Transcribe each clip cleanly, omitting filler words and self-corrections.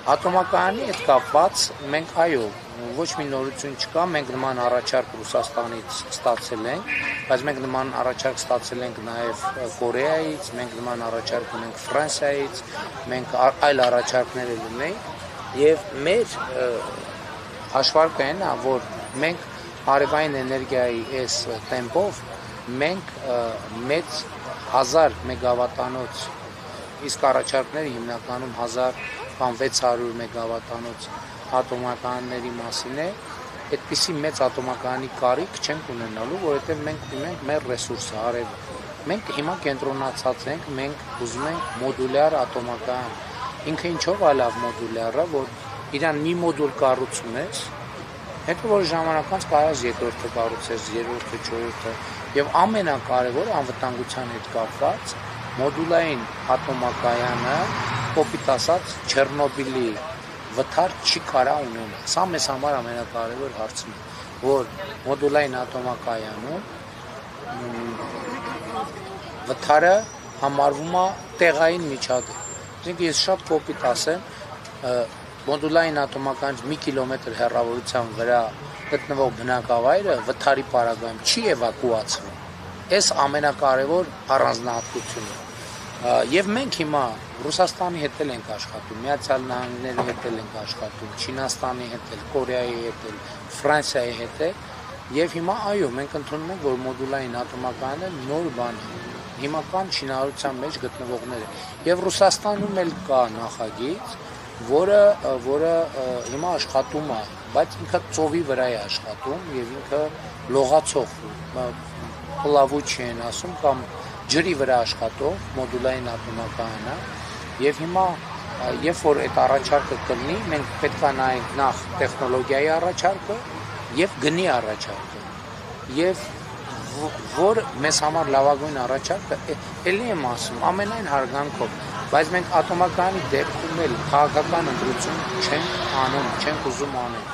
Ատոմակայանի հետ կապված մենք այո, ոչ մի նորություն չկա, մենք նման առաջարկ Ռուսաստանից ստացել ենք, բայց մենք նման առաջարկ ստացել ենք նաև Կորեայից, մենք նման առաջարկ ունենք Ֆրանսիայից, մենք այլ առաջարկներ ունենք եւ մեր հաշվարկը այն է, որ մենք արևային էներգիայի այս տեմպով մենք մեծ 1000 մեգավատանոց, իսկ առաջարկները հիմնականում 1000 կամ 600 մեգավատանոց ատոմականների մասին է, այդպիսի մեծ ատոմակայանի կարիք չենք ունենալու, որովհետև մենք ունենք մեր ռեսուրսը արևը։ Մենք հիմա կենտրոնացած ենք, մենք ուզում ենք մոդուլյար ատոմակայան։ Ինքը ինչով է լավ մոդուլյարը, որ իրան մի մոդուլ կառուցում ես, հետո որ ժամանակ անց կարաս երկրորդը կառուցես, երրորդը, չորրորդը, եւ ամենակարևորը անվտանգության հետ կապված մոդուլային ատոմակայանը, կոպիտ ասած, Չեռնոբիլի վթար չի կարա ունենալ։ Սա մեզ համար ամենակարևոր հարցն է, որ մոդուլային ատոմակայանում վթարը համարվում է տեղային միջադեպ։ Այսինքն ես շատ կոպիտ ասեմ, մոդուլային ատոմականից մի կիլոմետր հեռավորության վրա գտնվող բնակավայրը վթարի պարագայում չի էվակուացվում։ Այս ամենակարևոր առանձնահատկությունն է։ Եվ մենք հիմա Ռուսաստանի հետ ենք աշխատում, Միացյալ Նահանգների հետ ենք աշխատում, Չինաստանի հետ, Կորեայի հետ, Ֆրանսիայի հետ եւ հիմա այո, մենք ընդունում ենք, որ մոդուլային ատոմակայանը նոր բան է։ Հիմական շինարարության մեջ գտնվողները եւ Ռուսաստանում էլ կա նախագիծ, որը հիմա աշխատում է, բայց ինքը ծովի վրա է աշխատում եւ ինքը լողացող պլավուչ են ասում կամ ջրի վրա աշխատող մոդուլային ատոմակայանը եւ հիմա երբ որ այդ առաջարկը կլինի, մենք պետք է նայենք նախ տեխնոլոգիայի առաջարկը եւ գնի առաջարկը եւ որ մեզ համար լավագույն առաջարկը էլի եմ ասում ամենայն հարգանքով, բայց մենք ատոմակայանի դեպքում էլ քաղաքական ընտրություն չենք ուզում անել,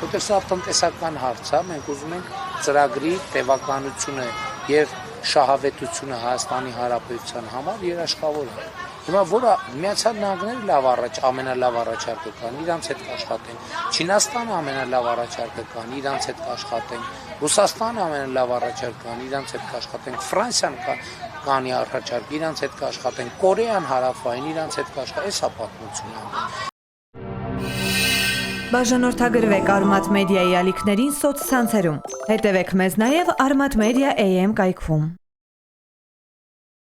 որտեղ սա տնտեսական հարց է, մենք ուզում ենք ծրագրի տևականությունը եւ շահավետությունը Հայաստանի Հանրապետության համար երաշխավորել։ Հիմա որը Միացյալ Նահանգները ամենալավ առաջարկը կան, իրանց հետ կաշխատենք։ Չինաստանը ամենալավ առաջարկը կան, իրանց հետ կաշխատենք։ Ռուսաստանը ամենալավ առաջարկը կան, իրանց հետ կաշխատենք։ Ֆրանսիան կանի առաջարկ, իրանց հետ կաշխատենք։ Կորեան հարավային, իրանց հետ կաշխատենք։ Էս է պատմությունը։ Բաժանորդագրվեք Արմաթ մեդիայի ալիքներին սոցցանցերում։ Հետևեք մեզ նաև Արմաթ մեդիա AM կայքում։